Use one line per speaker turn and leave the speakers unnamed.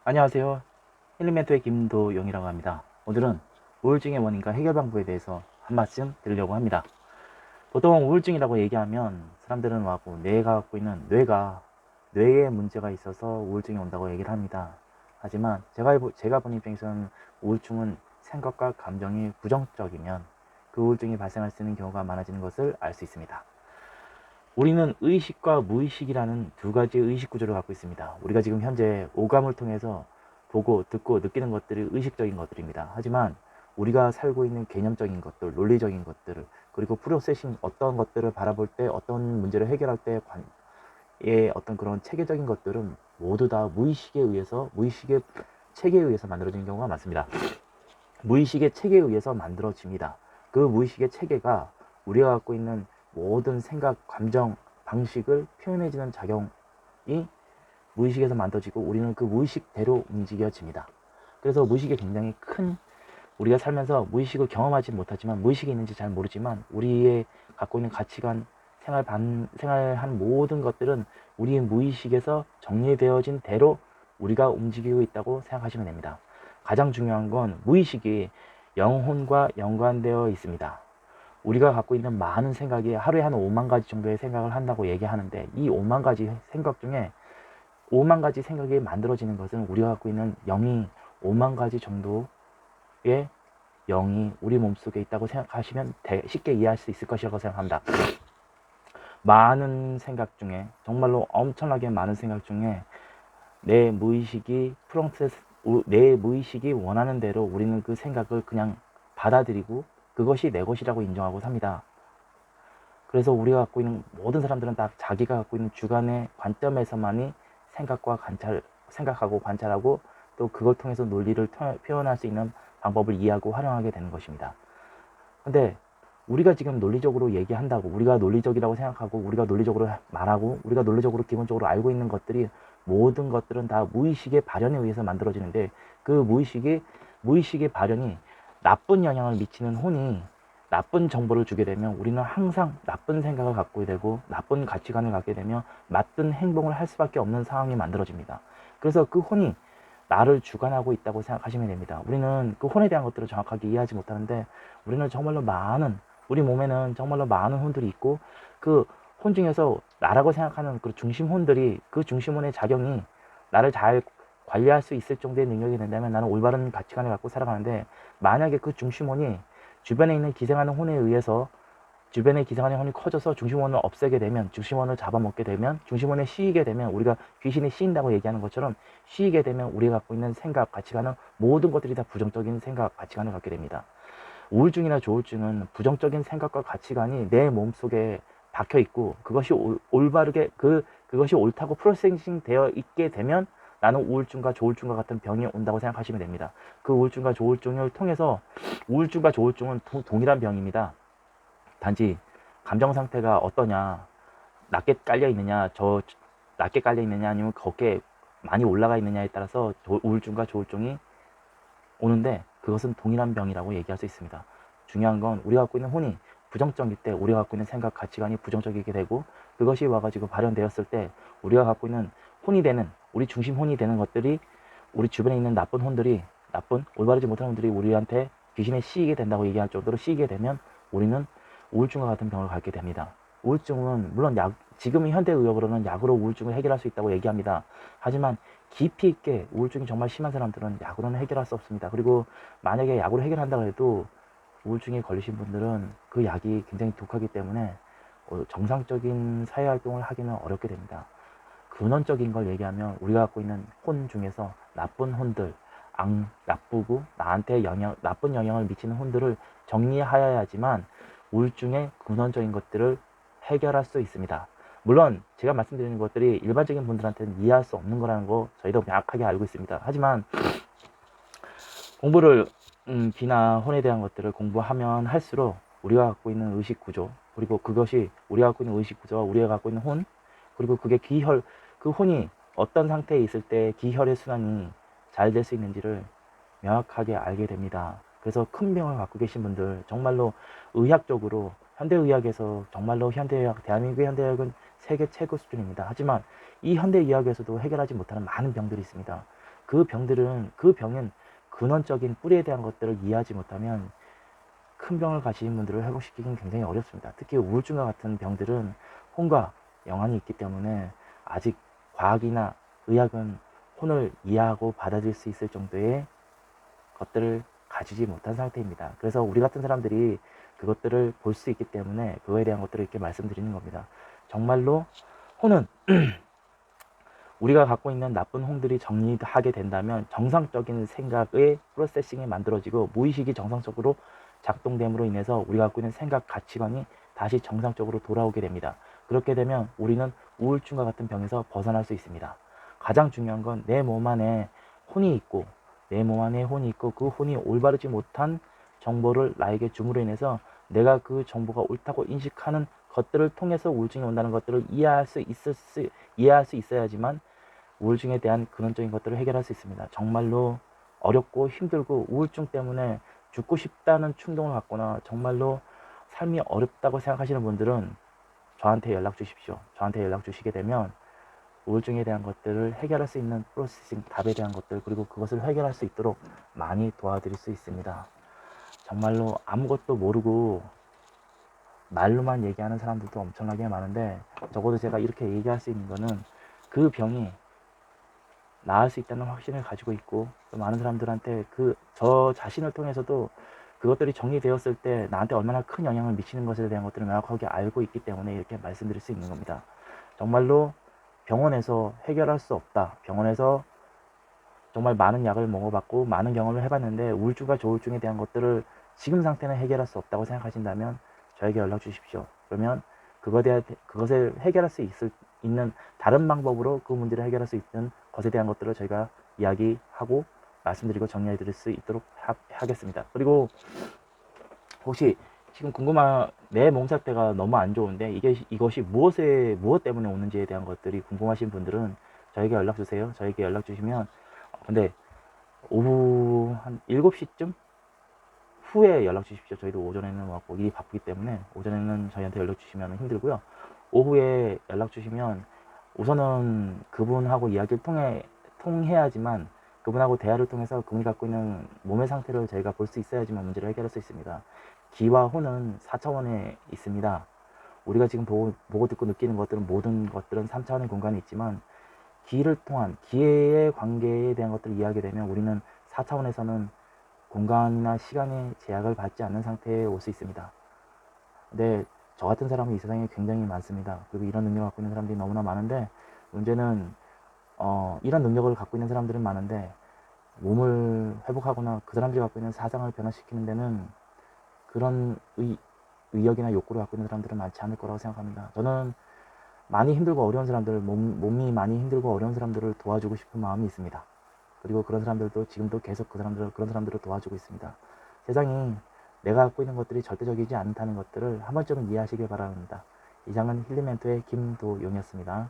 안녕하세요. 힐링멘토의 김도영이라고 합니다. 오늘은 우울증의 원인과 해결 방법에 대해서 한 말씀 드리려고 합니다. 보통 우울증이라고 얘기하면 사람들은 와고 뇌가 갖고 있는 뇌에 문제가 있어서 우울증이 온다고 얘기를 합니다. 하지만 제가 본 입장에서는 우울증은 생각과 감정이 부정적이면 그 우울증이 발생할 수 있는 경우가 많아지는 것을 알 수 있습니다. 우리는 의식과 무의식이라는 두 가지 의식 구조를 갖고 있습니다. 우리가 지금 현재 오감을 통해서 보고 듣고 느끼는 것들이 의식적인 것들입니다. 하지만 우리가 살고 있는 개념적인 것들, 논리적인 것들을, 그리고 프로세싱, 어떤 것들을 바라볼 때, 어떤 문제를 해결할 때의 어떤 그런 체계적인 것들은 모두 다 무의식의 체계에 의해서 만들어지는 경우가 많습니다. 무의식의 체계에 의해서 만들어집니다. 그 무의식의 체계가 우리가 갖고 있는 모든 생각, 감정, 방식을 표현해주는 작용이 무의식에서 만들어지고 우리는 그 무의식대로 움직여집니다. 그래서 무의식이 굉장히 큰, 우리가 살면서 무의식을 경험하지 못하지만, 무의식이 있는지 잘 모르지만 우리의 갖고 있는 가치관, 생활한 모든 것들은 우리의 무의식에서 정리되어진 대로 우리가 움직이고 있다고 생각하시면 됩니다. 가장 중요한 건 무의식이 영혼과 연관되어 있습니다. 우리가 갖고 있는 많은 생각이 하루에 한 5만 가지 정도의 생각을 한다고 얘기하는데, 이 5만 가지 생각 중에 5만 가지 생각이 만들어지는 것은 우리가 갖고 있는 영이 5만 가지 정도의 영이 우리 몸속에 있다고 생각하시면 쉽게 이해할 수 있을 것이라고 생각합니다. 많은 생각 중에, 정말로 엄청나게 많은 생각 중에 내 무의식이 내 무의식이 원하는 대로 우리는 그 생각을 그냥 받아들이고 그것이 내 것이라고 인정하고 삽니다. 그래서 우리가 갖고 있는 모든 사람들은 다 자기가 갖고 있는 주관의 관점에서만이 생각하고 관찰하고 또 그걸 통해서 논리를 표현할 수 있는 방법을 이해하고 활용하게 되는 것입니다. 근데 우리가 지금 논리적으로 얘기한다고, 우리가 논리적이라고 생각하고, 우리가 논리적으로 말하고, 우리가 논리적으로 기본적으로 알고 있는 것들이, 모든 것들은 다 무의식의 발현에 의해서 만들어지는데, 그 무의식의 발현이 나쁜 영향을 미치는 혼이 나쁜 정보를 주게 되면 우리는 항상 나쁜 생각을 갖고 되고 나쁜 가치관을 갖게 되며 나쁜 행동을 할 수밖에 없는 상황이 만들어집니다. 그래서 그 혼이 나를 주관하고 있다고 생각하시면 됩니다. 우리는 그 혼에 대한 것들을 정확하게 이해하지 못하는데, 우리는 정말로 우리 몸에는 정말로 많은 혼들이 있고, 그 혼 중에서 나라고 생각하는 그 중심혼들이, 그 중심혼의 작용이 나를 잘 관리할 수 있을 정도의 능력이 된다면 나는 올바른 가치관을 갖고 살아가는데, 만약에 그 중심혼이 주변에 있는 기생하는 혼에 의해서 주변에 기생하는 혼이 커져서 중심원을 없애게 되면, 중심원을 잡아먹게 되면, 중심원에 씌이게 되면, 우리가 귀신에 씌인다고 얘기하는 것처럼 씌이게 되면 우리가 갖고 있는 생각, 가치관은 모든 것들이 다 부정적인 생각, 가치관을 갖게 됩니다. 우울증이나 조울증은 부정적인 생각과 가치관이 내 몸속에 박혀 있고, 그것이 올바르게 그것이 옳다고 프로세싱 되어 있게 되면 나는 우울증과 조울증과 같은 병이 온다고 생각하시면 됩니다. 그 우울증과 조울증을 통해서, 우울증과 조울증은 동일한 병입니다. 단지 감정 상태가 어떠냐, 낮게 깔려 있느냐, 낮게 깔려 있느냐, 아니면 거기에 많이 올라가 있느냐에 따라서 우울증과 조울증이 오는데, 그것은 동일한 병이라고 얘기할 수 있습니다. 중요한 건 우리가 갖고 있는 혼이 부정적일 때 우리가 갖고 있는 생각, 가치관이 부정적이게 되고, 그것이 와가지고 발현되었을 때 우리가 갖고 있는 혼이 되는, 우리 중심 혼이 되는 것들이, 우리 주변에 있는 나쁜 혼들이, 올바르지 못한 혼들이 우리한테 귀신에 씌이게 된다고 얘기할 정도로 씌이게 되면 우리는 우울증과 같은 병을 갖게 됩니다. 우울증은 물론 지금 현대의학으로는 약으로 우울증을 해결할 수 있다고 얘기합니다. 하지만 깊이 있게 우울증이 정말 심한 사람들은 약으로는 해결할 수 없습니다. 그리고 만약에 약으로 해결한다고 해도 우울증에 걸리신 분들은 그 약이 굉장히 독하기 때문에 정상적인 사회활동을 하기는 어렵게 됩니다. 근원적인 걸 얘기하면 우리가 갖고 있는 혼 중에서 나쁜 혼들, 나쁘고 나한테 나쁜 영향을 미치는 혼들을 정리하여야지만 우울증의 근원적인 것들을 해결할 수 있습니다. 물론 제가 말씀드리는 것들이 일반적인 분들한테는 이해할 수 없는 거라는 거 저희도 명확하게 알고 있습니다. 하지만 공부를 기나 혼에 대한 것들을 공부하면 할수록 우리가 갖고 있는 의식 구조, 그리고 그것이 우리가 갖고 있는 의식 구조와 우리가 갖고 있는 혼, 그리고 그게 그 혼이 어떤 상태에 있을 때 기혈의 순환이 잘 될 수 있는지를 명확하게 알게 됩니다. 그래서 큰 병을 갖고 계신 분들, 정말로 의학적으로, 현대의학에서 정말로 대한민국의 현대의학은 세계 최고 수준입니다. 하지만 이 현대의학에서도 해결하지 못하는 많은 병들이 있습니다. 그 병은 근원적인 뿌리에 대한 것들을 이해하지 못하면 큰 병을 가지신 분들을 회복시키기는 굉장히 어렵습니다. 특히 우울증과 같은 병들은 혼과 영안이 있기 때문에 아직 과학이나 의학은 혼을 이해하고 받아들일 수 있을 정도의 것들을 가지지 못한 상태입니다. 그래서 우리 같은 사람들이 그것들을 볼 수 있기 때문에 그거에 대한 것들을 이렇게 말씀드리는 겁니다. 정말로 혼은 우리가 갖고 있는 나쁜 혼들이 정리하게 된다면 정상적인 생각의 프로세싱이 만들어지고 무의식이 정상적으로 작동됨으로 인해서 우리가 갖고 있는 생각 가치관이 다시 정상적으로 돌아오게 됩니다. 그렇게 되면 우리는 우울증과 같은 병에서 벗어날 수 있습니다. 가장 중요한 건 내 몸 안에 혼이 있고 그 혼이 올바르지 못한 정보를 나에게 줌으로 인해서 내가 그 정보가 옳다고 인식하는 것들을 통해서 우울증이 온다는 것들을 이해할 수 있어야지만 우울증에 대한 근원적인 것들을 해결할 수 있습니다. 정말로 어렵고 힘들고 우울증 때문에 죽고 싶다는 충동을 갖거나 정말로 삶이 어렵다고 생각하시는 분들은 저한테 연락 주십시오. 저한테 연락 주시게 되면 우울증에 대한 것들을 해결할 수 있는 프로세싱, 답에 대한 것들, 그리고 그것을 해결할 수 있도록 많이 도와드릴 수 있습니다. 정말로 아무것도 모르고 말로만 얘기하는 사람들도 엄청나게 많은데, 적어도 제가 이렇게 얘기할 수 있는 거는 그 병이 나을 수 있다는 확신을 가지고 있고, 또 많은 사람들한테 저 자신을 통해서도 그것들이 정리되었을 때 나한테 얼마나 큰 영향을 미치는 것에 대한 것들을 명확하게 알고 있기 때문에 이렇게 말씀드릴 수 있는 겁니다. 정말로 병원에서 해결할 수 없다. 병원에서 정말 많은 약을 먹어봤고 많은 경험을 해봤는데 우울증과 조울증에 대한 것들을 지금 상태는 해결할 수 없다고 생각하신다면 저에게 연락 주십시오. 그러면 그것을 해결할 수 있는 다른 방법으로 그 문제를 해결할 수 있는 것에 대한 것들을 저희가 이야기하고 말씀드리고 정리해 드릴 수 있도록 하겠습니다. 그리고 혹시 지금 내 몸 상태가 너무 안 좋은데 이것이 무엇 때문에 오는지에 대한 것들이 궁금하신 분들은 저에게 연락 주세요. 저에게 연락 주시면 근데 오후 한 7시쯤 후에 연락 주십시오. 저희도 오전에는 왔고 일이 바쁘기 때문에 오전에는 저희한테 연락 주시면 힘들고요. 오후에 연락 주시면 우선은 그분하고 이야기를 통해야지만 그분하고 대화를 통해서 그분이 갖고 있는 몸의 상태를 저희가 볼 수 있어야지만 문제를 해결할 수 있습니다. 기와 혼은 4차원에 있습니다. 우리가 지금 보고 듣고 느끼는 것들은 모든 것들은 3차원의 공간에 있지만 기를 통한 기의 관계에 대한 것들을 이해하게 되면 우리는 4차원에서는 공간이나 시간의 제약을 받지 않는 상태에 올 수 있습니다. 근데 저 같은 사람은 이 세상에 굉장히 많습니다. 그리고 이런 능력을 갖고 있는 사람들이 너무나 많은데 문제는 이런 능력을 갖고 있는 사람들은 많은데 몸을 회복하거나 그 사람들이 갖고 있는 사상을 변화시키는 데는 그런 의욕이나 욕구를 갖고 있는 사람들은 많지 않을 거라고 생각합니다. 저는 많이 힘들고 어려운 사람들, 몸이 많이 힘들고 어려운 사람들을 도와주고 싶은 마음이 있습니다. 그리고 그런 사람들도 지금도 계속 그런 사람들을 도와주고 있습니다. 세상이 내가 갖고 있는 것들이 절대적이지 않다는 것들을 한 번쯤은 이해하시길 바랍니다. 이상은 힐링멘토의 김도용이었습니다.